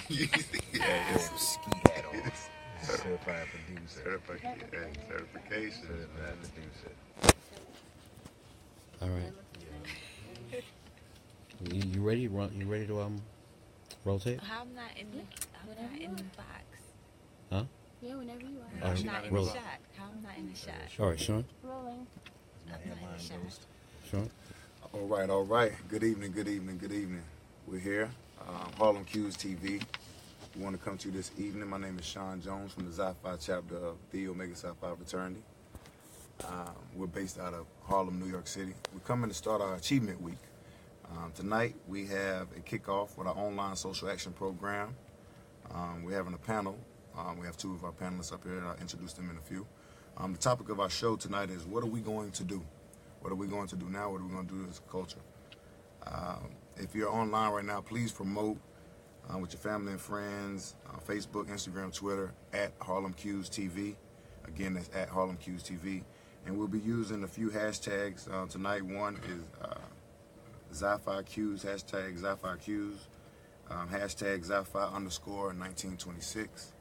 Yeah. Ski hat on. Certified producer. Certification. Certified producer. All right. Yeah. You ready? You ready to rotate? How I'm not in the I'm Whenever not you in are. the box. Huh? Yeah, whenever you All are. I'm right. She not not in in the the Roll. box. shot. How I'm not in the shot. All right, Sean. Rolling. My I'm not in airline the shot. ghost. Sean. All right, all right. Good evening, good evening, good evening. We're here, HarlemQues TV. We want to come to you this evening. My name is Sean Jones from the Xi-Phi chapter of the Omega Xi-Phi fraternity. We're based out of Harlem, New York City. We're coming to start our Achievement Week. Tonight we have a kickoff with our online social action program. We're having a panel. We have two of our panelists up here, and I'll introduce them in a few. The topic of our show tonight is, what are we going to do? What are we going to do now? What are we going to do as a culture? If you're online right now, please promote with your family and friends, Facebook, Instagram, Twitter, at HarlemQues TV. Again, that's at HarlemQues TV. And we'll be using a few hashtags tonight. One is Xi-Phi-Qs, hashtag Xi-Phi-Qs, hashtag Xi-Phi_1926,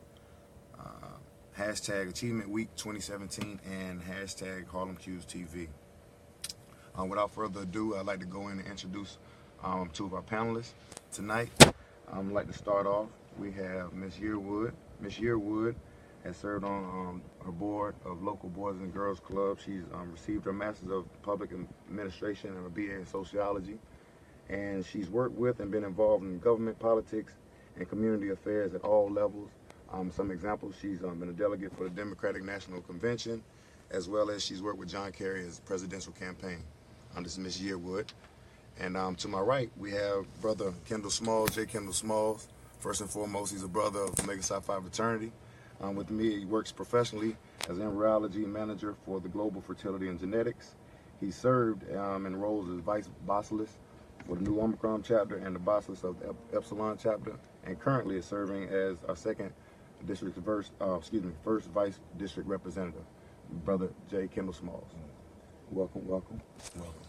hashtag Achievement Week 2017, and hashtag HarlemQues TV. Without further ado, I'd like to go in and introduce two of our panelists tonight. I'd like to start off. We have Miss Yearwood. Miss Yearwood has served on her board of local Boys and Girls Club. She's received her Master's of Public Administration and a BA in Sociology. And she's worked with and been involved in government, politics, and community affairs at all levels. Some examples, she's been a delegate for the Democratic National Convention, as well as she's worked with John Kerry's presidential campaign. This is Miss Yearwood. And to my right, we have Brother Kendall Smalls, J. Kendall Smalls. First and foremost, he's a brother of Omega Xi-Phi fraternity. With me, he works professionally as an embryology manager for the Global Fertility and Genetics. He served in roles as vice bacillus for the New Omicron chapter and the bacillus of the Epsilon chapter, and currently is serving as our first vice district representative, Brother J. Kendall Smalls. Welcome, welcome. Welcome.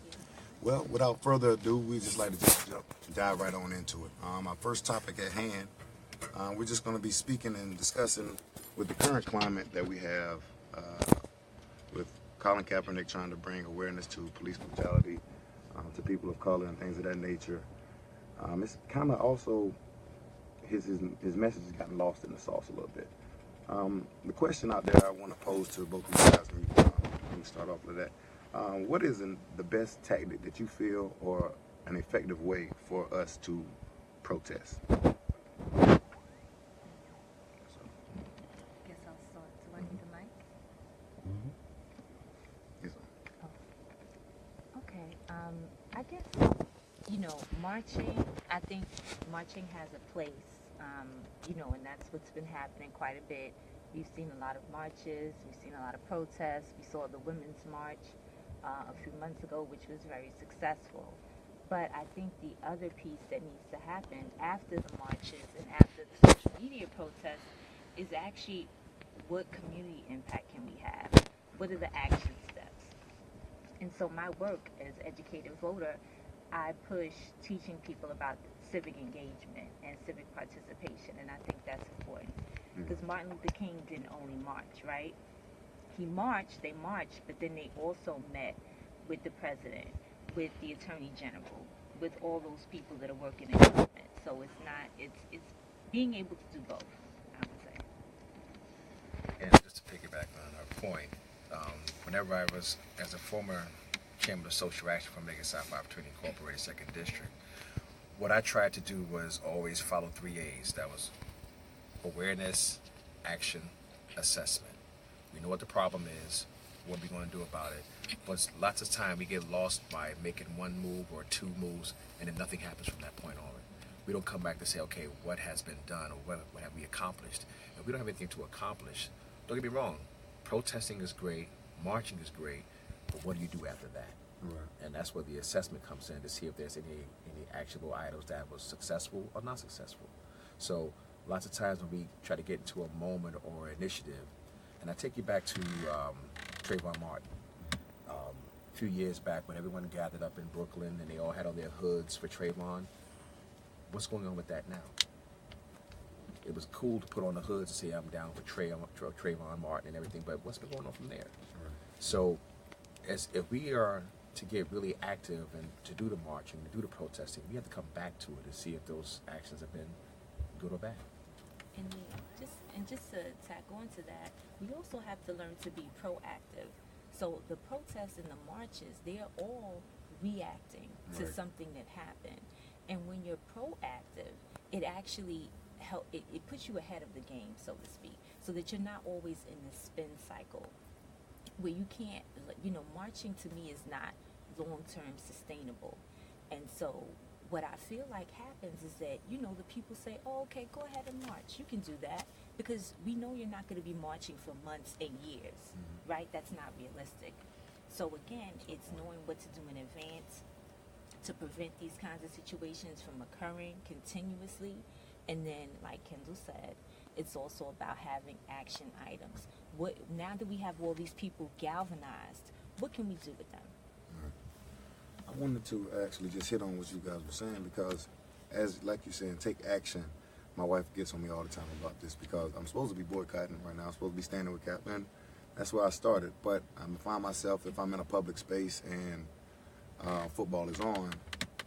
Well, without further ado, we just like to dive right on into it. Our first topic at hand, we're just going to be speaking and discussing with the current climate that we have with Colin Kaepernick trying to bring awareness to police brutality to people of color and things of that nature. It's kind of also, his message has gotten lost in the sauce a little bit. The question out there I want to pose to both of you guys, and you can start off with that. What is the best tactic that you feel, or an effective way for us to protest? Guess I'll start. Do I need the mic? Yes, Okay. I guess, marching, I think marching has a place, and that's what's been happening quite a bit. We've seen a lot of marches. We've seen a lot of protests. We saw the Women's March a few months ago, which was very successful. But I think the other piece that needs to happen after the marches and after the social media protests is actually, what community impact can we have? What are the action steps? And so my work as educated voter, I push teaching people about civic engagement and civic participation, and I think that's important. Because Martin Luther King didn't only march, right? They marched, but then they also met with the president, with the attorney general, with all those people that are working in government. So it's being able to do both, I would say. And just to piggyback on her point, whenever I was, as a former chairman of social action for Omega Xi-Phi Fraternity Incorporated Second District, what I tried to do was always follow 3 A's. That was awareness, action, assessment. We know what the problem is, what we're going to do about it. But lots of time we get lost by making one move or two moves, and then nothing happens from that point on. We don't come back to say, okay, what has been done, or what have we accomplished? If we don't have anything to accomplish, don't get me wrong, protesting is great, marching is great, but what do you do after that? Right. And that's where the assessment comes in, to see if there's any actionable items that was successful or not successful. So lots of times when we try to get into a moment or initiative, and I take you back to Trayvon Martin. A few years back when everyone gathered up in Brooklyn and they all had on their hoods for Trayvon. What's going on with that now? it was cool to put on the hoods and say I'm down for Trayvon Martin and everything, but what's been going on from there? So, as if we are to get really active and to do the marching, to do the protesting, we have to come back to it and see if those actions have been good or bad. And just to tack on to that, we also have to learn to be proactive. So the protests and the marches, they're all reacting to something that happened. And when you're proactive, it actually it puts you ahead of the game, so to speak, so that you're not always in this spin cycle where you can't, marching to me is not long-term sustainable. And so what I feel like happens is that, the people say, oh, okay, go ahead and march. You can do that because we know you're not going to be marching for months and years, right? That's not realistic. So again, it's knowing what to do in advance to prevent these kinds of situations from occurring continuously. And then, like Kendall said, it's also about having action items. Now that we have all these people galvanized, what can we do with them? I wanted to actually just hit on what you guys were saying because, like you're saying, take action. My wife gets on me all the time about this because I'm supposed to be boycotting right now. I'm supposed to be standing with Kaplan. That's where I started. But I find myself, if I'm in a public space and football is on,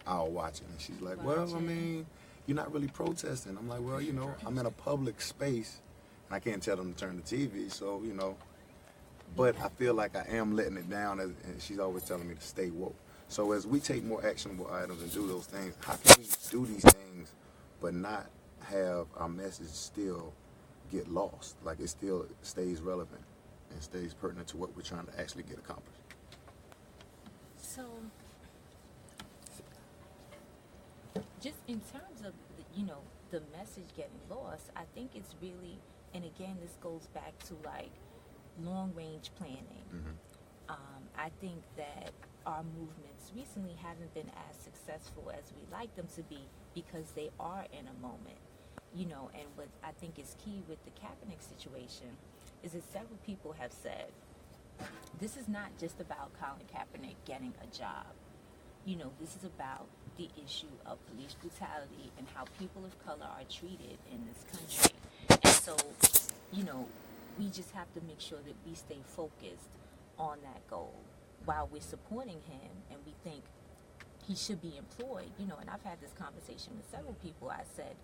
I'll watch it. And she's like, well, I mean, you're not really protesting. I'm like, well, I'm in a public space and I can't tell them to turn the TV. So, but I feel like I am letting it down, and she's always telling me to stay woke. So as we take more actionable items and do those things, how can we do these things but not have our message still get lost? Like it still stays relevant and stays pertinent to what we're trying to actually get accomplished. So, just in terms of, the message getting lost, I think it's really, and again, this goes back to like long-range planning. I think that our movements recently haven't been as successful as we'd like them to be because they are in a moment, and what I think is key with the Kaepernick situation is that several people have said, this is not just about Colin Kaepernick getting a job. This is about the issue of police brutality and how people of color are treated in this country. And so, we just have to make sure that we stay focused on that goal while we're supporting him and we think he should be employed, and I've had this conversation with several people. I said,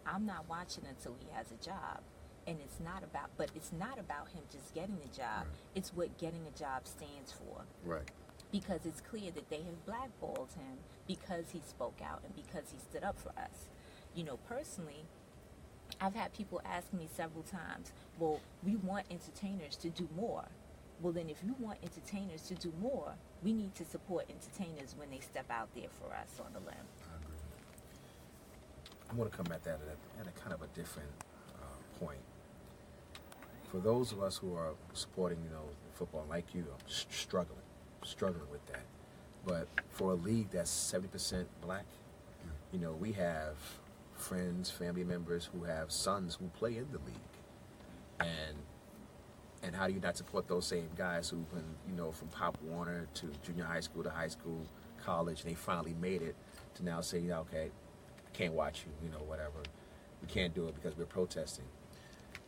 I'm not watching until he has a job. And it's not about him just getting the job. It's what getting a job stands for. Right. Because it's clear that they have blackballed him because he spoke out and because he stood up for us. Personally, I've had people ask me several times, well, we want entertainers to do more. Well, then if you want entertainers to do more, we need to support entertainers when they step out there for us on the limb. I agree. I'm going to come at that at a kind of a different point. For those of us who are supporting, football like you, I'm struggling with that. But for a league that's 70% black, we have friends, family members who have sons who play in the league. And how do you not support those same guys who've been, from Pop Warner to junior high school to high school, college, and they finally made it to now say, okay, I can't watch you, whatever. We can't do it because we're protesting.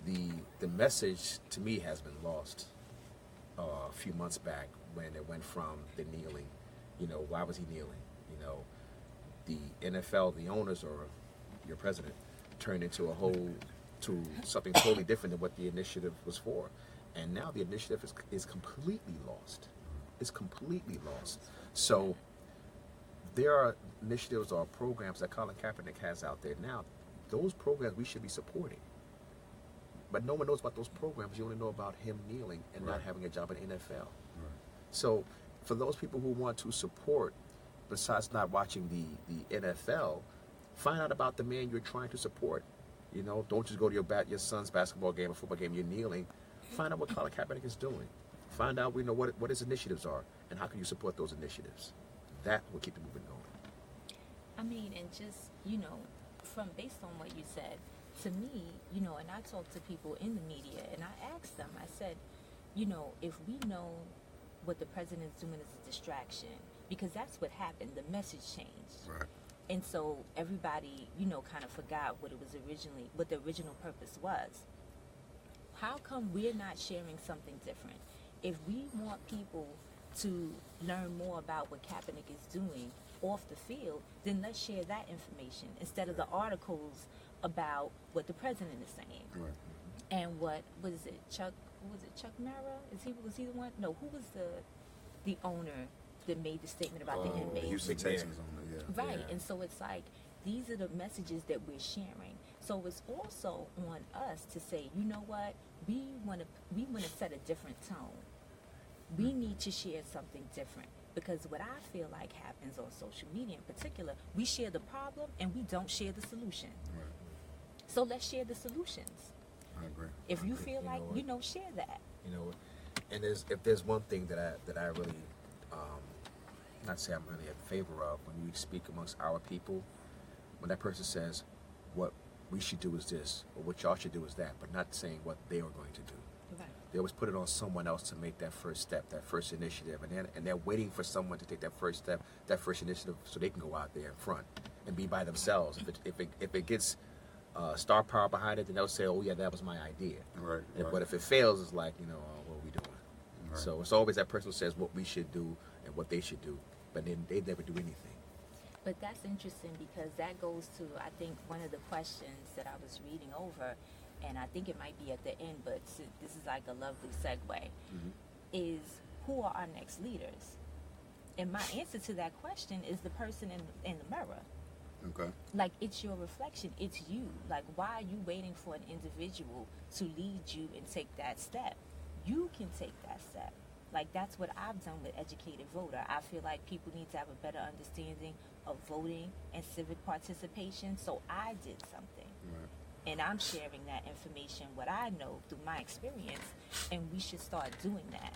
The message to me has been lost a few months back when it went from the kneeling. Why was he kneeling? The NFL, the owners or your president turned into something totally different than what the initiative was for. And now the initiative is completely lost. It's completely lost. So there are initiatives or programs that Colin Kaepernick has out there now. Those programs we should be supporting. But no one knows about those programs. You only know about him kneeling and not having a job in the NFL. So for those people who want to support, besides not watching the NFL, find out about the man you're trying to support. Don't just go to your son's basketball game or football game, you're kneeling. Find out what Colin Kaepernick is doing. Find out what his initiatives are and how can you support those initiatives. That will keep the movement going. I mean, and just, from based on what you said, to me, and I talk to people in the media and I ask them, I said, if we know what the president's doing is a distraction, because that's what happened, the message changed. Right. And so everybody, you know, kind of forgot what what the original purpose was. How come we're not sharing something different? If we want people to learn more about what Kaepernick is doing off the field, then let's share that information instead of the articles about what the president is saying. Right. And what was it, Chuck? Was it Chuck Mara? Was he the one? No, who was the owner that made the statement about the inmates? Houston Texans on it, yeah. Right, Yeah. and so it's like these are the messages that we're sharing. So it's also on us to say, you know what, we want to set a different tone. We need to share something different, because what I feel like happens on social media in particular, we share the problem and we don't share the solution. Right. So let's share the solutions. I agree. If you agree. feel like, what? you know, share that. You know, and if there's one thing that I really, not say I'm really in favor of, when you speak amongst our people, when that person says what we should do is this, or what y'all should do is that, but not saying what they are going to do. Right. They always put it on someone else to make that first step, that first initiative, and they're waiting for someone to take that first step, that first initiative, so they can go out there in front and be by themselves. If it gets star power behind it, then they'll say, "Oh yeah, that was my idea." Right. Right. But if it fails, it's like, what are we doing? Right. So it's always that person who says what we should do and what they should do, but then they never do anything. But that's interesting, because that goes to, I think, one of the questions that I was reading over, and I think it might be at the end, but this is like a lovely segue, is who are our next leaders? And my answer to that question is the person in the mirror. Okay. Like, it's your reflection, it's you. Like, why are you waiting for an individual to lead you and take that step? You can take that step. Like, that's what I've done with Educated Voter. I feel like people need to have a better understanding of voting and civic participation, so I did something. Right. And I'm sharing that information, what I know through my experience, and we should start doing that.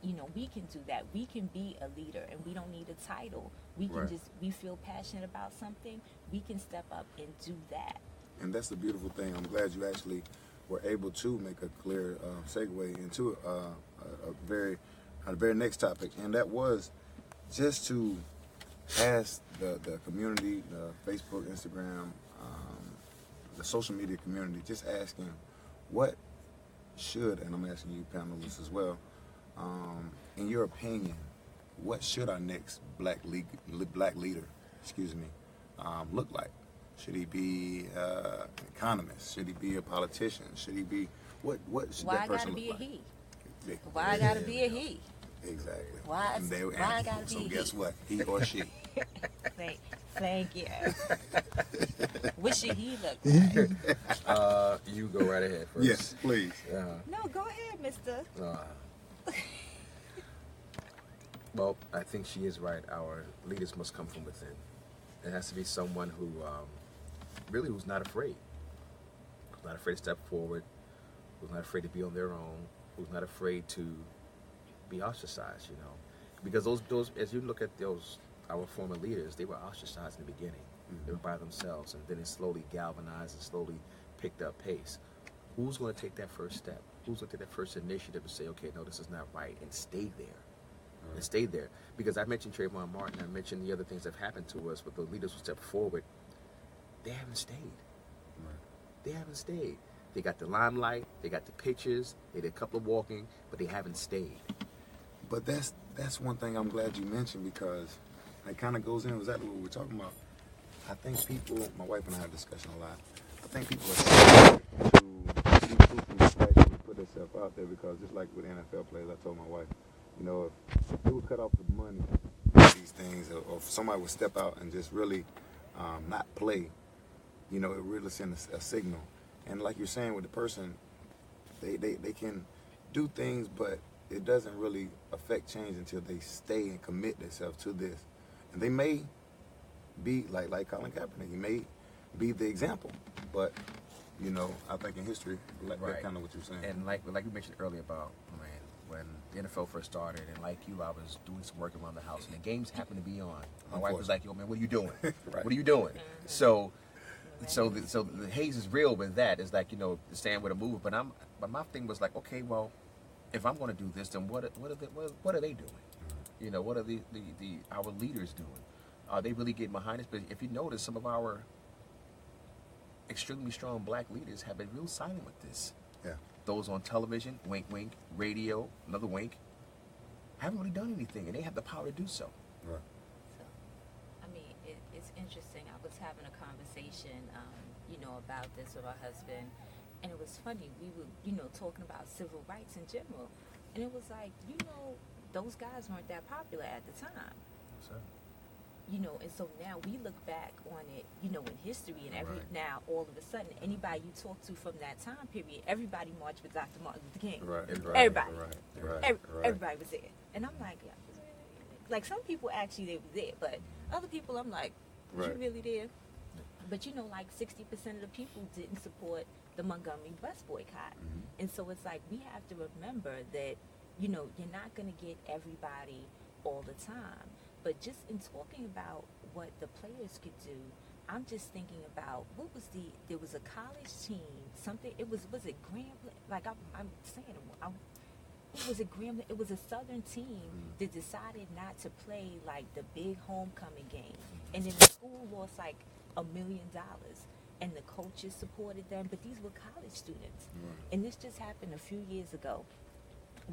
You know, we can do that. We can be a leader, and we don't need a title. We can Right. we feel passionate about something, we can step up and do that. And that's the beautiful thing. I'm glad you actually were able to make a clear segue into a very next topic, and that was just to ask the community, the Facebook, Instagram, the social media community, just asking what should, and I'm asking you panelists as well, in your opinion, what should our next black leader, look like? Should he be an economist? Should he be a politician? Should he be what should Why that I gotta person be a look like? he? Why I gotta be a he? Exactly. Why- And they were why I asking, gotta so be a guess he? what? He or she. Thank you. What should he look like? You go right ahead first. Yes, please. No, go ahead, mister. Well, I think she is right. Our leaders must come from within. It has to be someone who who's not afraid. Who's not afraid to step forward. Who's not afraid to be on their own. Who's not afraid to be ostracized, Because those as you look at our former leaders, they were ostracized in the beginning. They were by themselves, and then it slowly galvanized and slowly picked up pace. Who's going to take that first step? Who's going to take that first initiative and say, okay, no, this is not right, and stay there? And stay there. Because I mentioned Trayvon Martin, I mentioned the other things that have happened to us, but the leaders who stepped forward, they haven't stayed. Right. They haven't stayed. They got the limelight, they got the pictures, they did a couple of walking, but they haven't stayed. But that's one thing I'm glad you mentioned, because it kind of goes in exactly what we're talking about. I think people, my wife and I have a discussion a lot. I think people are scared to see proof in the flesh and put themselves out there, because just like with NFL players, I told my wife, if they would cut off the money, these things, or if somebody would step out and just really not play, it really sends a signal. And like you're saying with the person, they can do things, but it doesn't really affect change until they stay and commit themselves to this. And they may be like Colin Kaepernick. He may be the example, but I think in history, that's kind of what you're saying. And like you mentioned earlier about when the NFL first started, and like you, I was doing some work around the house, and the games happened to be on. My wife was like, "Yo, man, what are you doing? Right. What are you doing?" So the haze is real with that. It's like stand with a move. But my thing was like, okay, well, if I'm going to do this, then what are they doing? What are our leaders doing? Are they really getting behind this? But if you notice, some of our extremely strong black leaders have been real silent with this. Yeah. Those on television, wink, wink, radio, another wink, haven't really done anything, and they have the power to do so. Right. So, I mean, it's interesting. I was having a conversation, about this with my husband, and it was funny. We were, talking about civil rights in general, and it was like, those guys weren't that popular at the time. So, And so now we look back on it, in history, and Right. now all of a sudden, anybody you talk to from that time period, everybody marched with Dr. Martin Luther King. Right. Everybody. Right. Everybody was there. And I'm like, yeah, like some people actually they were there, but other people I'm like, was you Right. really there? But like 60% of the people didn't support the Montgomery bus boycott. Mhm. And so it's like we have to remember that, you're not going to get everybody all the time. But just in talking about what the players could do, I'm just thinking about there was a college team, was it Grambling? Like I'm saying, was it Grambling? It was a Southern team that decided not to play like the big homecoming game. And then the school lost like $1 million. And the coaches supported them, but these were college students. Right. And this just happened a few years ago,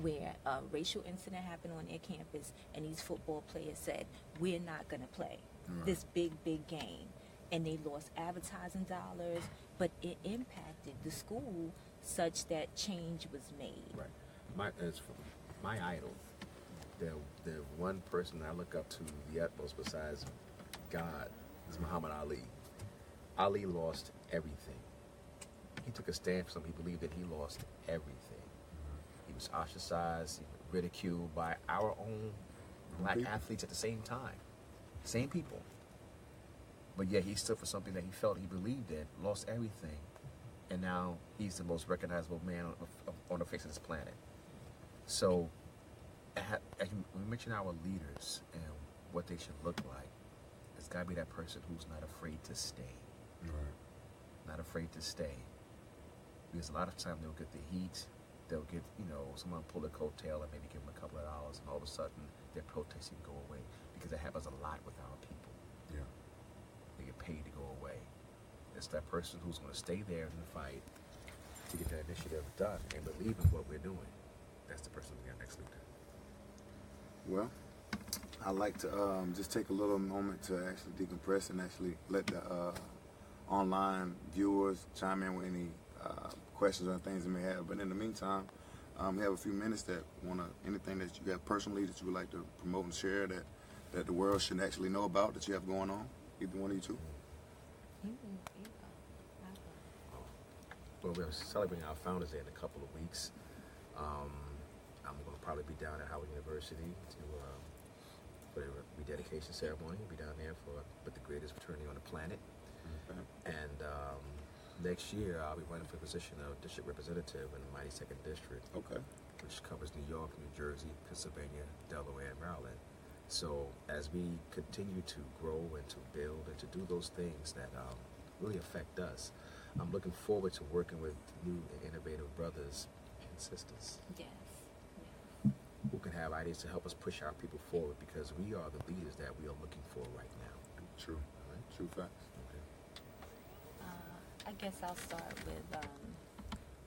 where a racial incident happened on their campus, and these football players said, we're not going to play this big game. And they lost advertising dollars, but it impacted the school such that change was made. right. My idol, the one person I look up to the utmost besides God is Muhammad Ali. Ali lost everything. He took a stand for something. He believed that he lost everything. He was ostracized, ridiculed by our own black people. athletes at the same time. Same people. But yet he stood for something that he felt he believed in, lost everything, and now he's the most recognizable man on the face of this planet. So, as we mention our leaders and what they should look like, it's got to be that person who's not afraid to stay. Right. Not afraid to stay. Because a lot of times they'll get the heat, they'll get, someone pull a coattail and maybe give them a couple of dollars, and all of a sudden their protesting go away. Because it happens a lot with our people. Yeah. They get paid to go away. It's that person who's going to stay there in the fight to get that initiative done and believe in what we're doing. That's the person we got next week. Well, I'd like to just take a little moment to actually decompress and actually let the online viewers chime in with any questions or things they may have. But in the meantime, we have a few minutes that anything that you have personally that you would like to promote and share that the world should actually know about that you have going on. Either one of you two. Well, we're celebrating our Founders Day in a couple of weeks. I'm going to probably be down at Howard University for the rededication ceremony. We'll be down there with the greatest fraternity on the planet. Okay. And next year, I'll be running for the position of district representative in the mighty 2nd District, Okay. which covers New York, New Jersey, Pennsylvania, Delaware, and Maryland. So as we continue to grow and to build and to do those things that really affect us, I'm looking forward to working with new and innovative brothers and sisters Yes. who can have ideas to help us push our people forward, because we are the leaders that we are looking for right now. True. All right? True facts. Okay. I guess I'll start with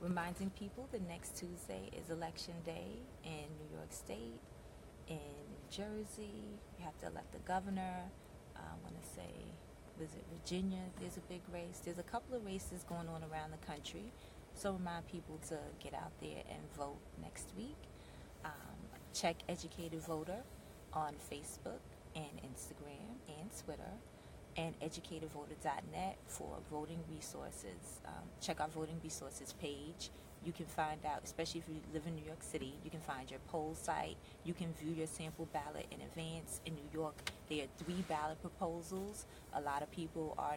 reminding people the next Tuesday is Election Day in New York State, in New Jersey. You have to elect a governor. I want to say, was it Virginia? There's a big race. There's a couple of races going on around the country. So remind people to get out there and vote next week. Check Educated Voter on Facebook and Instagram and Twitter, and educatedvoter.net for voting resources. Check our voting resources page. You can find out, especially if you live in New York City, you can find your poll site. You can view your sample ballot in advance. In New York, there are 3 ballot proposals. A lot of people are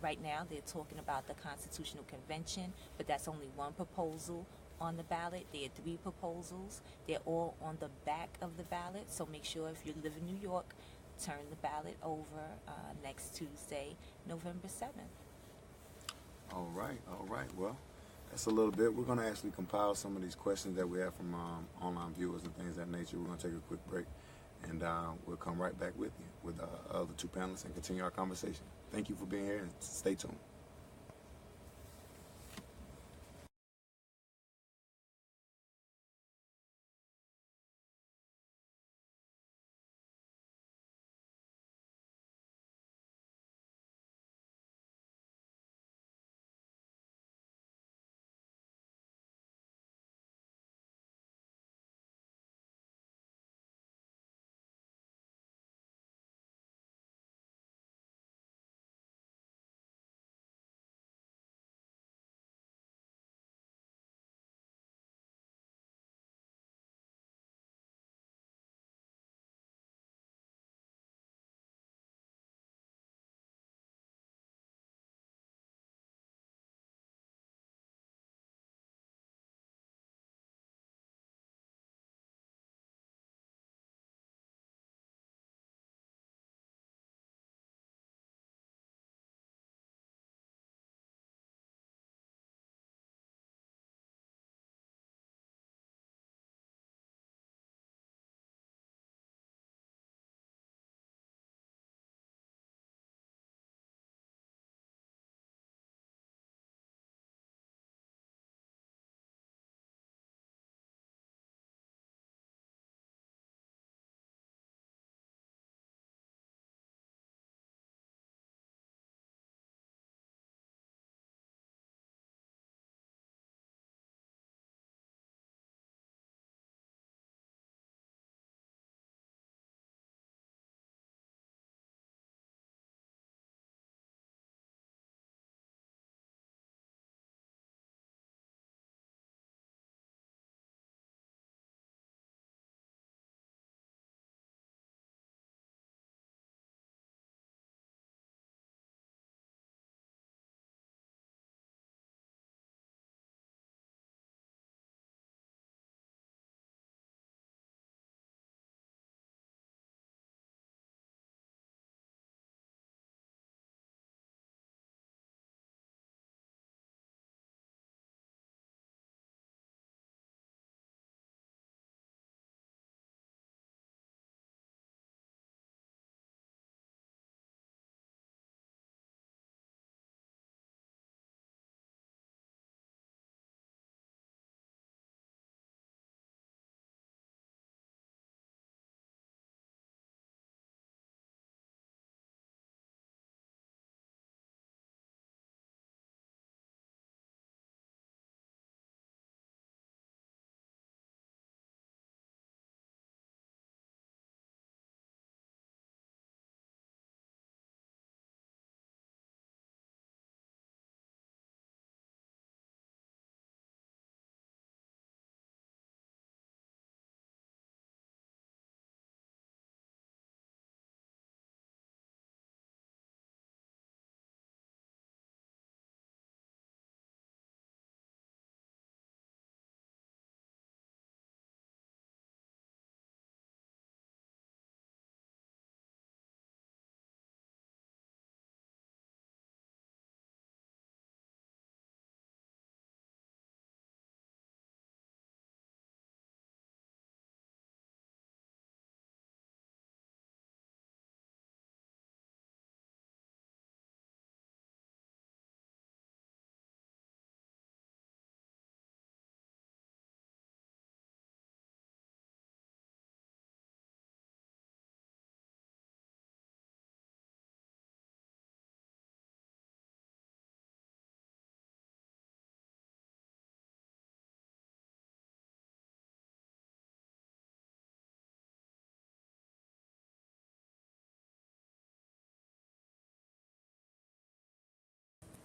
right now, they're talking about the Constitutional Convention, but that's only one proposal on the ballot. There are 3 proposals. They're all on the back of the ballot. So make sure if you live in New York, turn the ballot over next Tuesday, November 7th. All right. Well, that's a little bit. We're going to actually compile some of these questions that we have from online viewers and things of that nature. We're going to take a quick break, and we'll come right back with you with the other two panelists and continue our conversation. Thank you for being here, and stay tuned.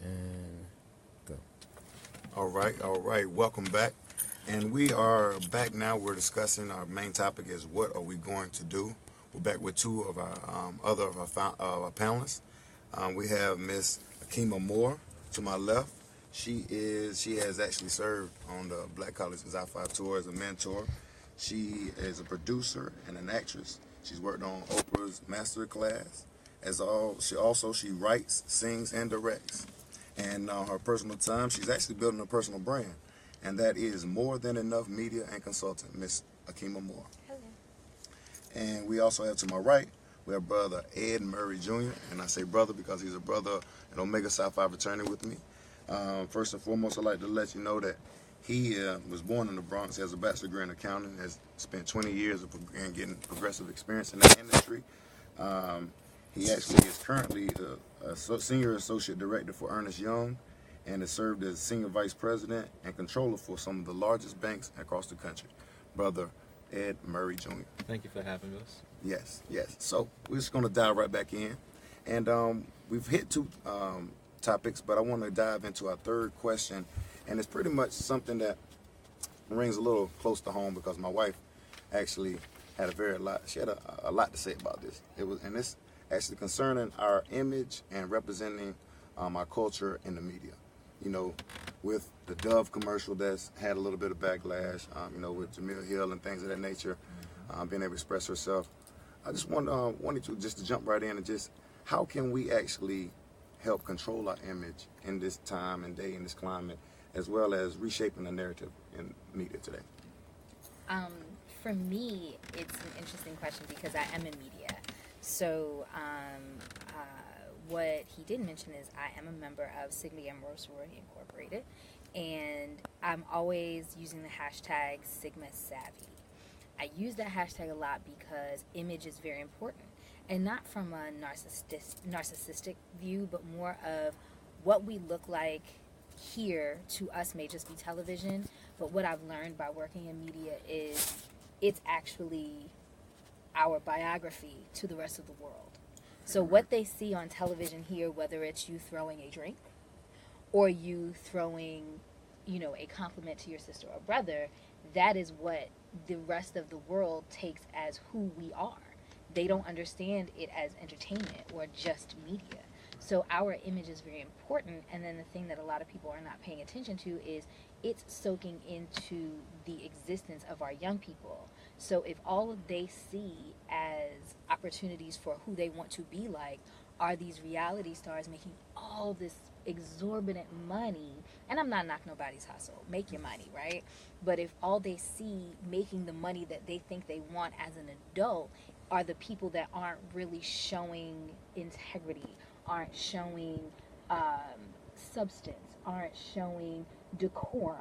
And go. All right, all right. Welcome back. And we are back now. We're discussing our main topic is what are we going to do? We're back with two of our our panelists. We have Miss Akima Moore to my left. She has actually served on the Black College Psi Phi tour as a mentor. She is a producer and an actress. She's worked on Oprah's Master Class. She writes, sings, and directs. And her personal time, she's actually building a personal brand, and that is More Than Enough Media and Consultant, Miss Akima Moore. Hello. And we also have to my right, we have brother Ed Murray Jr. And I say brother because he's a brother in Omega Psi Phi fraternity with me. First and foremost, I'd like to let you know that he was born in the Bronx, has a bachelor's degree in accounting, has spent 20 years in getting progressive experience in that industry. He actually is currently a senior associate director for Ernest Young and has served as senior vice president and controller for some of the largest banks across the country. Brother Ed Murray Jr. Thank you for having us. Yes, yes. So we're just going to dive right back in. And we've hit two topics, but I want to dive into our third question. And it's pretty much something that rings a little close to home because my wife actually had she had a lot to say about this. And it's actually concerning our image and representing our culture in the media. You know, with the Dove commercial that's had a little bit of backlash, with Jamil Hill and things of that nature, being able to express herself. I just wanted to just to jump right in and just how can we actually help control our image in this time and day, in this climate, as well as reshaping the narrative in media today? For me, it's an interesting question because I am in media. So what he did mention is I am a member of Sigma Gamma Rho Sorority Incorporated, and I'm always using the hashtag Sigma Savvy. I use that hashtag a lot because image is very important, and not from a narcissistic view, but more of what we look like here to us may just be television, but what I've learned by working in media is it's actually our biography to the rest of the world. So what they see on television here, whether it's you throwing a drink or you throwing, a compliment to your sister or brother, that is what the rest of the world takes as who we are. They don't understand it as entertainment or just media. So our image is very important, and then the thing that a lot of people are not paying attention to is it's soaking into the existence of our young people. So if all they see as opportunities for who they want to be like are these reality stars making all this exorbitant money, and I'm not knocking nobody's hustle, make your money, right? But if all they see making the money that they think they want as an adult are the people that aren't really showing integrity, aren't showing substance, aren't showing decorum,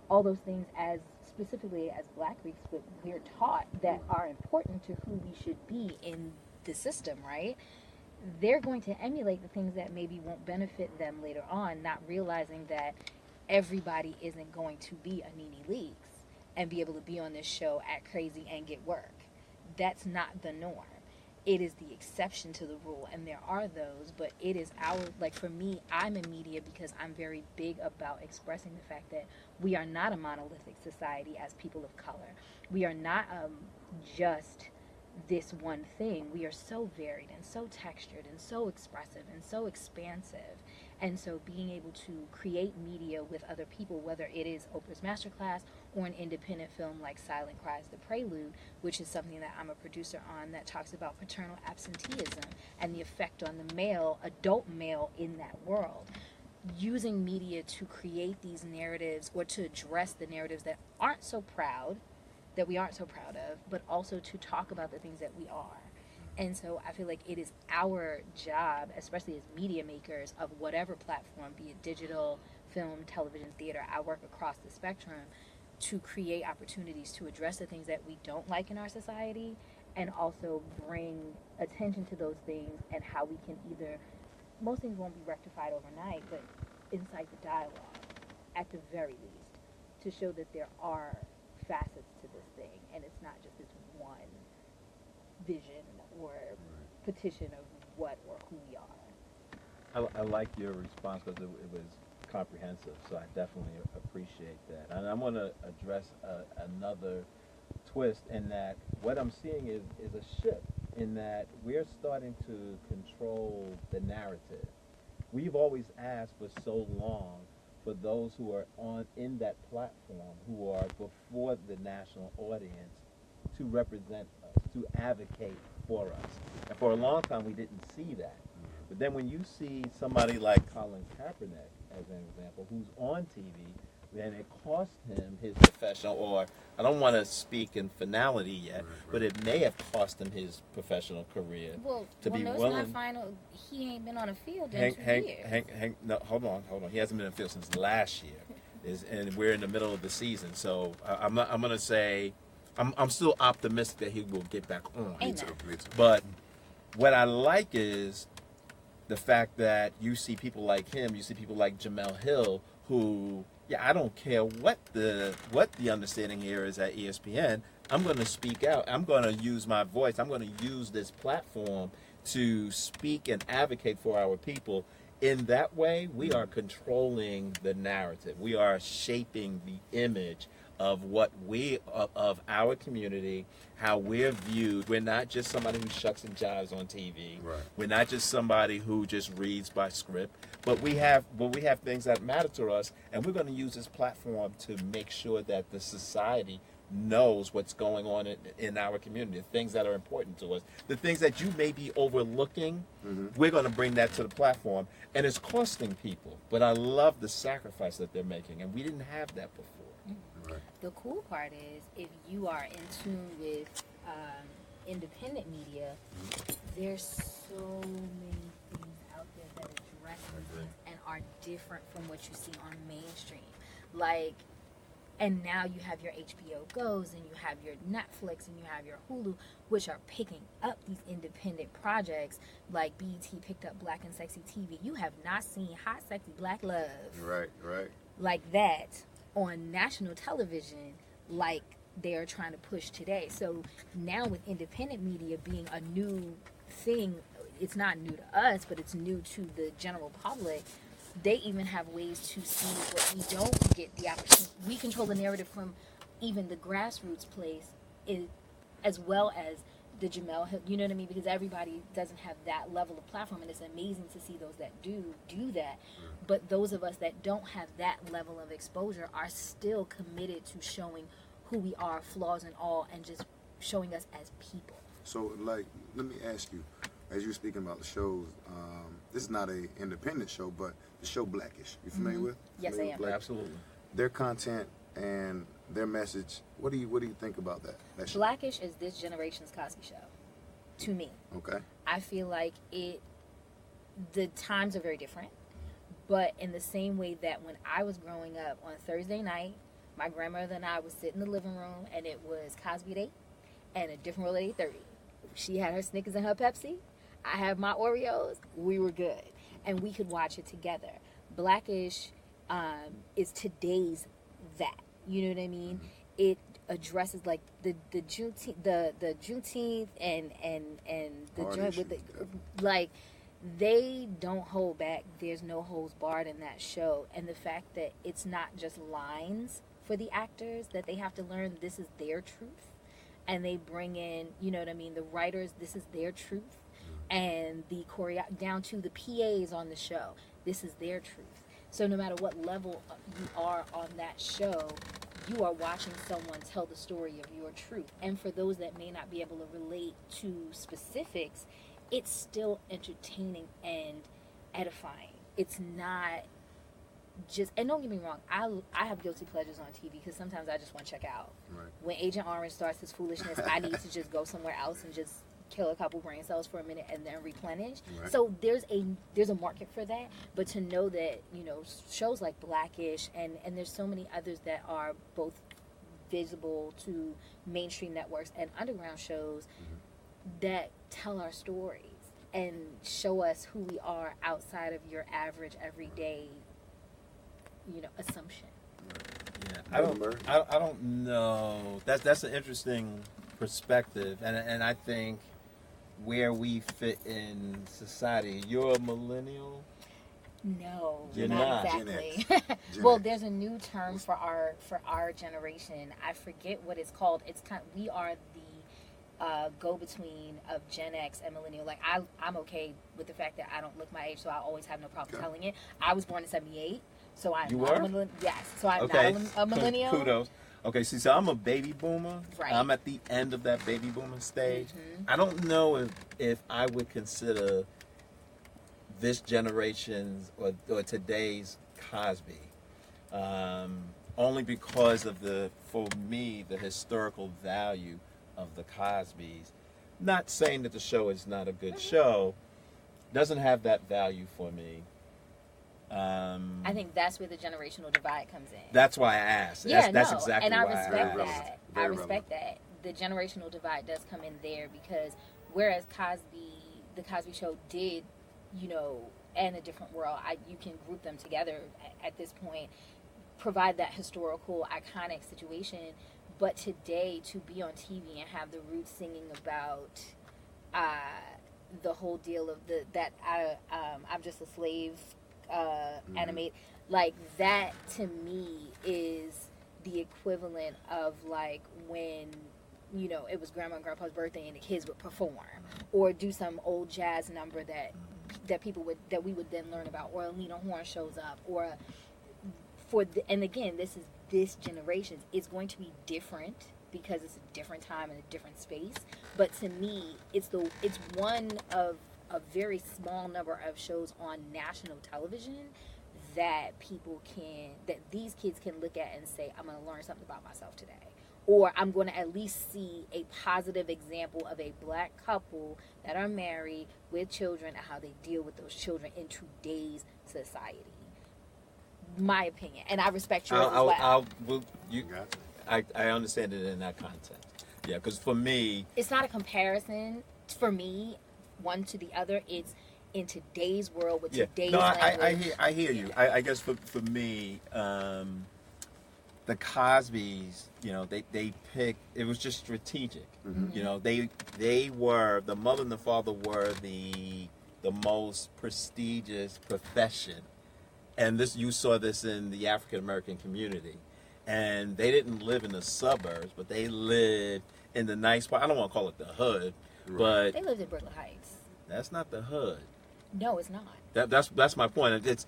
all those things as specifically as Black Greeks, but we're taught that are important to who we should be in the system, right? They're going to emulate the things that maybe won't benefit them later on, not realizing that everybody isn't going to be a Nene Leakes and be able to be on this show, act crazy, and get work. That's not the norm. It is the exception to the rule, and there are those, but it is for me, I'm in media because I'm very big about expressing the fact that we are not a monolithic society as people of color. We are not just this one thing. We are so varied and so textured and so expressive and so expansive. And so being able to create media with other people, whether it is Oprah's Masterclass or an independent film like Silent Cries, The Prelude, which is something that I'm a producer on that talks about paternal absenteeism and the effect on the adult male in that world. Using media to create these narratives or to address the narratives that we aren't so proud of, but also to talk about the things that we are. And so I feel like it is our job, especially as media makers of whatever platform, be it digital, film, television, theater, I work across the spectrum, to create opportunities to address the things that we don't like in our society and also bring attention to those things and how we can most things won't be rectified overnight, but incite the dialogue at the very least to show that there are facets to this thing and it's not just this one vision or petition of what or who we are. I like your response because it was comprehensive, so I definitely appreciate that. And I'm going to address another twist in that what I'm seeing is a shift in that we're starting to control the narrative. We've always asked for so long for those who are in that platform, who are before the national audience, to represent us, to advocate for us. And for a long time, we didn't see that. But then when you see somebody like Colin Kaepernick, as an example, who's on TV and it cost him his professional, or I don't want to speak in finality yet, but it may have cost him his professional career. Well, to be no, it's willing. not final. He ain't been on a field in 2 years. No, hold on. He hasn't been in the field since last year, and we're in the middle of the season. So I'm gonna say, I'm still optimistic that he will get back on. Me Amen. too. Me too. But what I like is the fact that you see people like him, you see people like Jamel Hill, who, yeah, I don't care what the understanding here is at ESPN. I'm going to speak out. I'm going to use my voice. I'm going to use this platform to speak and advocate for our people. In that way, we are controlling the narrative. We are shaping the image of what of our community, how we're viewed. We're not just somebody who shucks and jives on TV. Right. We're not just somebody who just reads by script, but we have things that matter to us, and we're going to use this platform to make sure that the society knows what's going on in our community, the things that are important to us, the things that you may be overlooking. We're going to bring that to the platform, and it's costing people, but I love the sacrifice that they're making, and we didn't have that before. Right. The cool part is, if you are in tune with independent media, there's so many things out there that address these things and are different from what you see on mainstream. Like, and now you have your HBO Go's and you have your Netflix and you have your Hulu, which are picking up these independent projects. Like BET picked up Black and Sexy TV. You have not seen Hot Sexy Black Love Right. Right. like that on national television like they're trying to push today. So now with independent media being a new thing, it's not new to us, but it's new to the general public. They even have ways to see what we don't get the opportunity. We control the narrative from even the grassroots place, as well as the Jamel Hill, you know what I mean? Because everybody doesn't have that level of platform, and it's amazing to see those that do that. But those of us that don't have that level of exposure are still committed to showing who we are, flaws and all, and just showing us as people. So, like, let me ask you, as you're speaking about the shows, this is not a independent show, but the show Blackish. You familiar with? Yes, Familiar I am. with Blackish? Absolutely. Their content and their message. What do you think about that show? Blackish is this generation's Cosby Show, to me. Okay. I feel like the times are very different, but in the same way that when I was growing up on Thursday night, my grandmother and I would sit in the living room and it was Cosby at 8 and A Different World at 8:30. She had her Snickers and her Pepsi. I had my Oreos. We were good. And we could watch it together. Blackish is today's that. You know what I mean? It addresses like the Juneteenth and the Hard joint with issues, like they don't hold back. There's no holds barred in that show. And the fact that it's not just lines for the actors, that they have to learn this is their truth. And they bring in, you know what I mean, the writers, this is their truth. And the down to the PAs on the show, this is their truth. So no matter what level you are on that show, you are watching someone tell the story of your truth. And for those that may not be able to relate to specifics, it's still entertaining and edifying. It's not just, and don't get me wrong, I have guilty pleasures on TV because sometimes I just want to check out. Right. When Agent Orange starts his foolishness, I need to just go somewhere else and just kill a couple brain cells for a minute and then replenish. Right. So there's a market for that, but to know that, you know, shows like Blackish and there's so many others that are both visible to mainstream networks and underground shows that tell our stories and show us who we are outside of your average everyday, you know, assumption. Yeah, I don't know. That's an interesting perspective, and I think where we fit in society. You're a millennial. No, You're not not. exactly. Gen Well, X. there's a new term for our generation. I forget what it's called. We are the go-between of Gen X and millennial. Like I'm okay with the fact that I don't look my age, so I always have no problem telling it. I was born in '78, so I'm You not were? a millennial. Yes, so I'm Okay, not a millennial. Kudos. Okay, see, so I'm a baby boomer. Right. I'm at the end of that baby boomer stage. Mhm. I don't know if I would consider this generation's or today's Cosby. only because of for me, the historical value of the Cosbys. Not saying that the show is not a good show, doesn't have that value for me. I think that's where the generational divide comes in. That's why I asked. Yeah, that's no, exactly and I why respect I asked. that. Very I respect that. The generational divide does come in there because whereas the Cosby Show did, and A Different World, you can group them together at this point, provide that historical, iconic situation. But today, to be on TV and have the Roots singing about the whole deal of I'm just a slave animate, like that to me is the equivalent of like when it was grandma and grandpa's birthday and the kids would perform or do some old jazz number that we would then learn about, or Lena Horne shows up, or and again, this generation is going to be different because it's a different time and a different space. But to me, it's one of a very small number of shows on national television that these kids can look at and say, I'm going to learn something about myself today. Or I'm going to at least see a positive example of a black couple that are married with children and how they deal with those children in today's society. My opinion. And I respect yours as well. I understand it in that context. Yeah, because for me... It's not a comparison for me, one to the other. It's in today's world with today's language. I hear you. I guess for me, the Cosbys, they picked, it was just strategic. Mm-hmm. They were, the mother and the father were the most prestigious profession. And you saw this in the African American community. And they didn't live in the suburbs, but they lived in the nice part. I don't want to call it the hood, but they lived in Brooklyn Heights. That's not the hood. No, it's not. That's my point. It's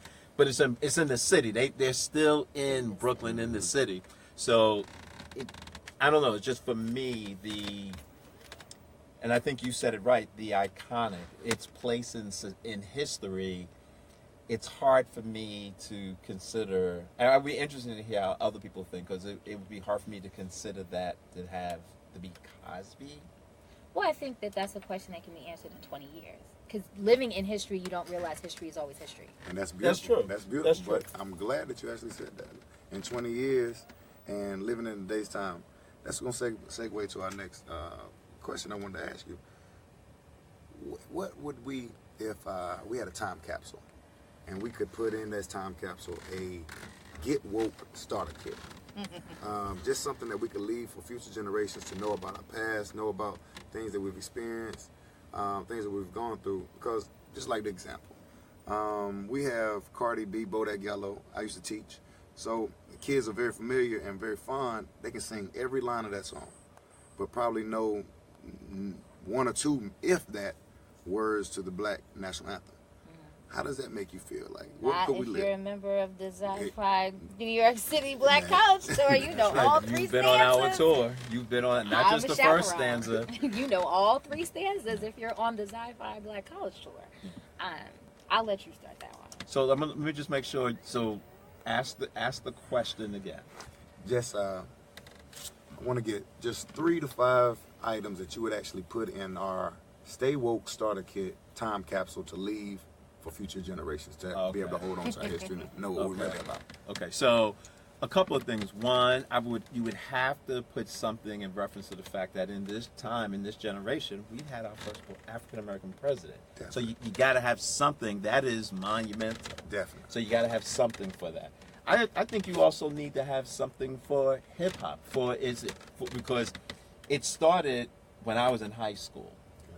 in the city. They're still in Brooklyn, in the city. So I don't know. It's just for me and I think you said it right. The iconic, its place in history. It's hard for me to consider, and I'd be interested to hear how other people think, because it would be hard for me to consider that to be Cosby. Well, I think that's a question that can be answered in 20 years. Because living in history, you don't realize history is always history. And that's beautiful. That's true. That's beautiful. That's true. But I'm glad that you actually said that. In 20 years and living in today's time, that's going to segue to our next question I wanted to ask you. What would we, if we had a time capsule, and we could put in this time capsule a Get Woke starter kit? Just something that we could leave for future generations to know about our past, know about things that we've experienced, things that we've gone through. Because, just like the example, we have Cardi B, Bodak Yellow. I used to teach. So the kids are very familiar and very fond. They can sing every line of that song, but probably know one or two, if that, words to the Black National Anthem. How does that make you feel? Like, what could we live? If you're a member of the Sci-Fi New York City Black College Tour, you know all three stanzas. You've been on our tour. You've been on not just the first stanza. You know all three stanzas if you're on the Sci-Fi Black College Tour. I'll let you start that one. So let me just make sure. So ask the question again. Just I want to get just 3 to 5 items that you would actually put in our Stay Woke starter kit time capsule to leave for future generations to be able to hold on to our history and know what we're really about. Okay, so a couple of things. One, you would have to put something in reference to the fact that in this time, in this generation, we had our first African American president. Definitely. So you got to have something that is monumental. Definitely. So you got to have something for that. I think you also need to have something for hip hop because it started when I was in high school,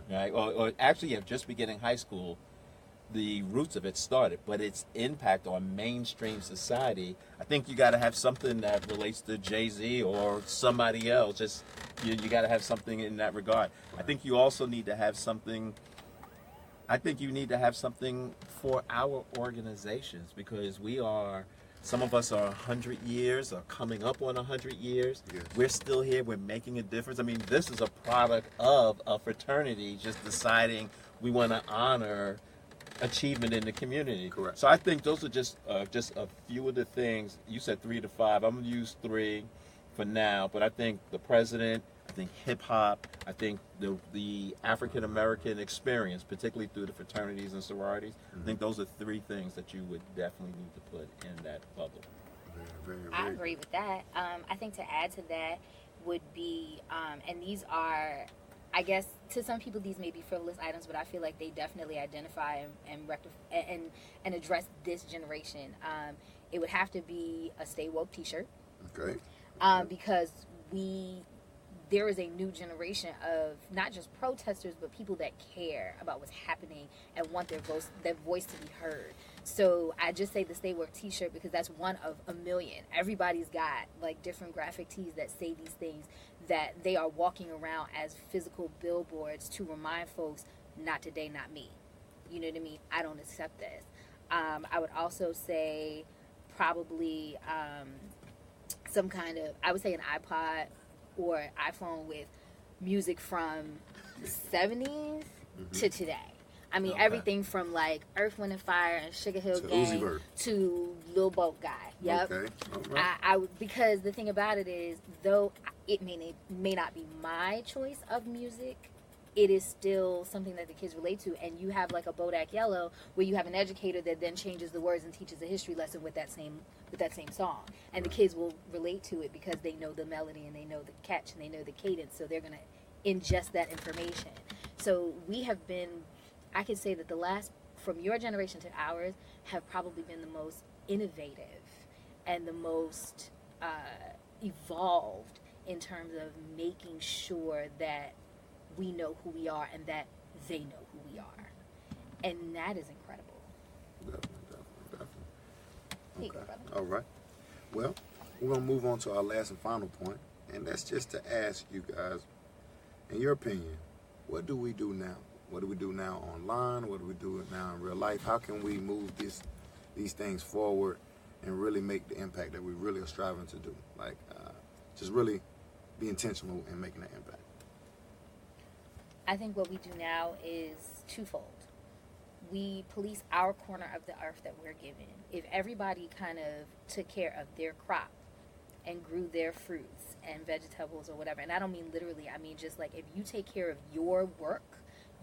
right? Or actually, just beginning high school. The roots of it started, but its impact on mainstream society, I think you got to have something that relates to Jay-Z or somebody else. Just you got to have something in that regard. I think you also need to have something. I think you need to have something for our organizations because some of us are 100 years or coming up on 100 years. Yes. We're still here. We're making a difference. I mean, this is a product of a fraternity just deciding we want to honor achievement in the community. Correct. So I think those are just a few of the things. You said 3 to 5. I'm gonna use 3 for now, but I think the president, I think hip hop, I think the African American experience, particularly through the fraternities and sororities. I think those are 3 things that you would definitely need to put in that bubble. Very, very, I very agree with that. I think to add to that would be, and these are, I guess, to some people these may be frivolous items, but I feel like they definitely identify and address this generation. It would have to be a Stay Woke T-shirt. Okay. Because there is a new generation of not just protesters, but people that care about what's happening and want their voice to be heard. So I just say the Stay Woke T-shirt because that's one of a million. Everybody's got like different graphic tees that say these things, that they are walking around as physical billboards to remind folks, not today, not me. You know what I mean? I don't accept this. I would also say probably some kind of, I would say an iPod or iPhone with music from 70s to today. I mean, everything from like Earth, Wind, and Fire and Sugar Hill To Gang Uzi Vert. to Lil Boat Guy. Yep. Okay. All right. I because the thing about it is, though it may not be my choice of music, it is still something that the kids relate to. And you have like a Bodak Yellow, where you have an educator that then changes the words and teaches a history lesson with that same song, and the kids will relate to it because they know the melody and they know the catch and they know the cadence, so they're gonna ingest that information. So we have been, I could say that the last, from your generation to ours, have probably been the most innovative and the most evolved in terms of making sure that we know who we are and that they know who we are. And that is incredible. Definitely. Here you go, brother. All right. Well, we're going to move on to our last and final point, and that's just to ask you guys, in your opinion, what do we do now? What do we do now online? What do we do now in real life? How can we move these things forward and really make the impact that we really are striving to do? Like, just really be intentional in making that impact. I think what we do now is twofold. We police our corner of the earth that we're given. If everybody kind of took care of their crop and grew their fruits and vegetables or whatever, and I don't mean literally, I mean just like if you take care of your work,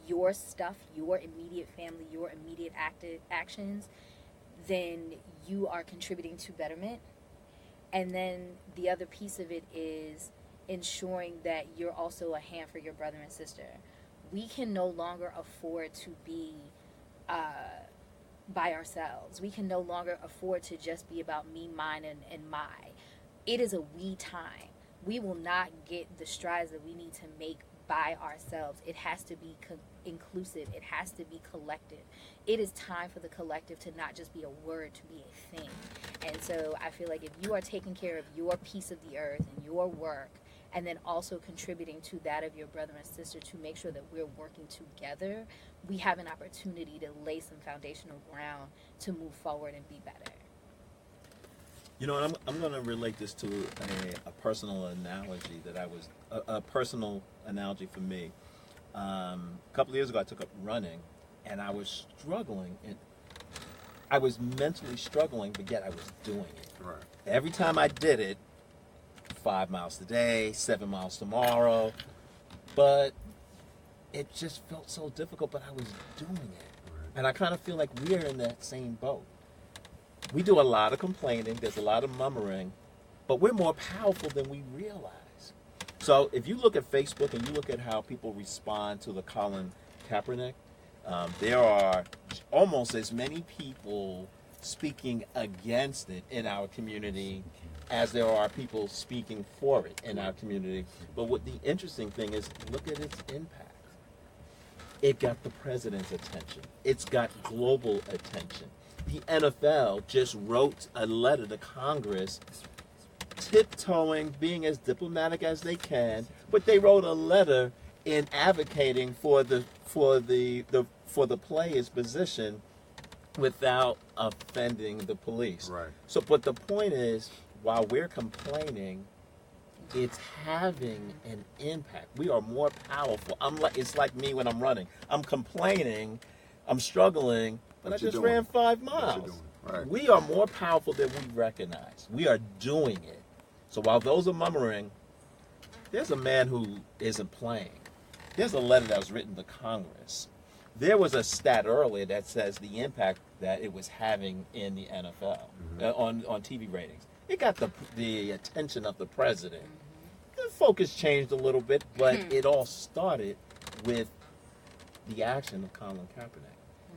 your stuff, your immediate family, your immediate actions, then you are contributing to betterment. And then the other piece of it is ensuring that you're also a hand for your brother and sister. We can no longer afford to be by ourselves. We can no longer afford to just be about me, mine, and my. It is a we time. We will not get the strides that we need to make by ourselves. It has to be inclusive. It has to be collective. It is time for the collective to not just be a word, to be a thing. And so I feel like if you are taking care of your piece of the earth and your work, and then also contributing to that of your brother and sister to make sure that we're working together, we have an opportunity to lay some foundational ground to move forward and be better. You know, I'm going to relate this to a personal analogy that a personal analogy for me. A couple of years ago, I took up running, and I was struggling. I was mentally struggling, but yet I was doing it. Right. Every time I did it, 5 miles today, 7 miles tomorrow, but it just felt so difficult, but I was doing it. Right. And I kind of feel like we're in that same boat. We do a lot of complaining, there's a lot of murmuring, but we're more powerful than we realize. So if you look at Facebook and you look at how people respond to the Colin Kaepernick, there are almost as many people speaking against it in our community as there are people speaking for it in our community. But what the interesting thing is, look at its impact. It got the president's attention. It's got global attention. The NFL just wrote a letter to Congress, tiptoeing, being as diplomatic as they can, but they wrote a letter in advocating for the player's position without offending the police. Right. So, but the point is, while we're complaining, it's having an impact. We are more powerful. It's like me when I'm running. I'm complaining, I'm struggling, but I What you just doing? ran 5 What you miles. doing? Right. We are more powerful than we recognize. We are doing it. So while those are murmuring, there's a man who isn't playing. There's a letter that was written to Congress. There was a stat earlier that says the impact that it was having in the NFL on TV ratings. It got the attention of the president. The focus changed a little bit, but it all started with the action of Colin Kaepernick.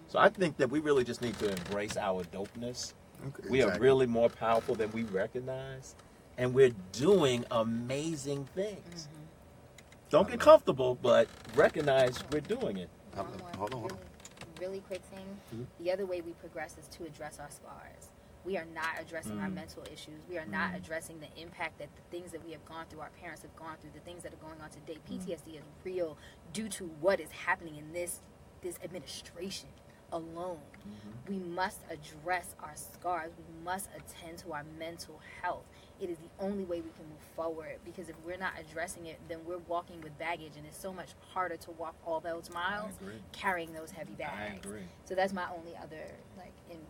So I think that we really just need to embrace our dopeness. Okay, We are exactly. really more powerful than we recognize, and we're doing amazing things. Don't get comfortable, but recognize we're doing it. Hold on. Really quick thing. The other way we progress is to address our scars. We are not addressing our mental issues. We are not addressing the impact that the things that we have gone through, our parents have gone through, the things that are going on today. PTSD is real due to what is happening in this administration alone. We must address our scars. We must attend to our mental health. It is the only way we can move forward, because if we're not addressing it, then we're walking with baggage, and it's so much harder to walk all those miles carrying those heavy bags. I agree. So that's my only other input.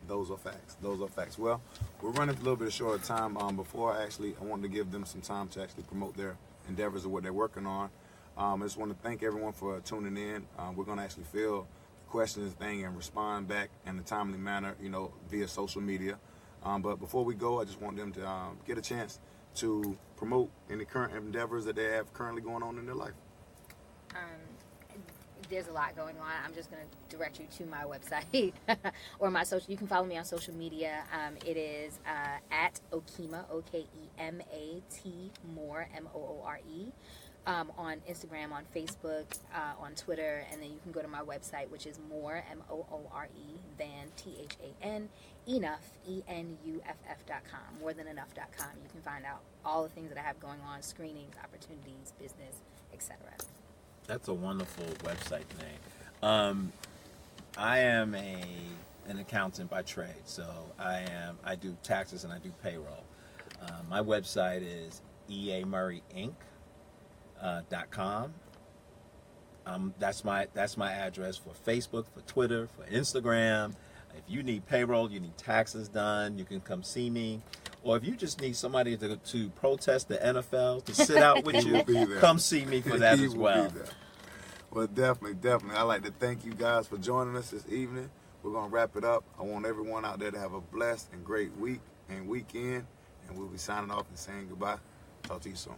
Those are facts. Those are facts. Well, we're running a little bit short of time. Before I wanted to give them some time to actually promote their endeavors of what they're working on. I just want to thank everyone for tuning in. We're going to actually fill the questions thing and respond back in a timely manner, via social media. But before we go, I just want them to get a chance to promote any current endeavors that they have currently going on in their life. There's a lot going on. I'm just going to direct you to my website or my social. You can follow me on social media. It is at Okema, Okemati Moore, Moore. On Instagram, on Facebook, on Twitter, and then you can go to my website, which is more, Moore, than THAN, enough, ENUFF.com, morethanenough.com. You can find out all the things that I have going on, screenings, opportunities, business, etc. That's a wonderful website name. I am an accountant by trade, so I do taxes and I do payroll. My website is eamurrayinc.com. That's my address for Facebook, for Twitter, for Instagram. If you need payroll, you need taxes done, you can come see me. Or if you just need somebody to protest the NFL, to sit out with He will be you, there. come see me for that He as will well. be there. Well, definitely. I'd like to thank you guys for joining us this evening. We're going to wrap it up. I want everyone out there to have a blessed and great week and weekend. And we'll be signing off and saying goodbye. Talk to you soon.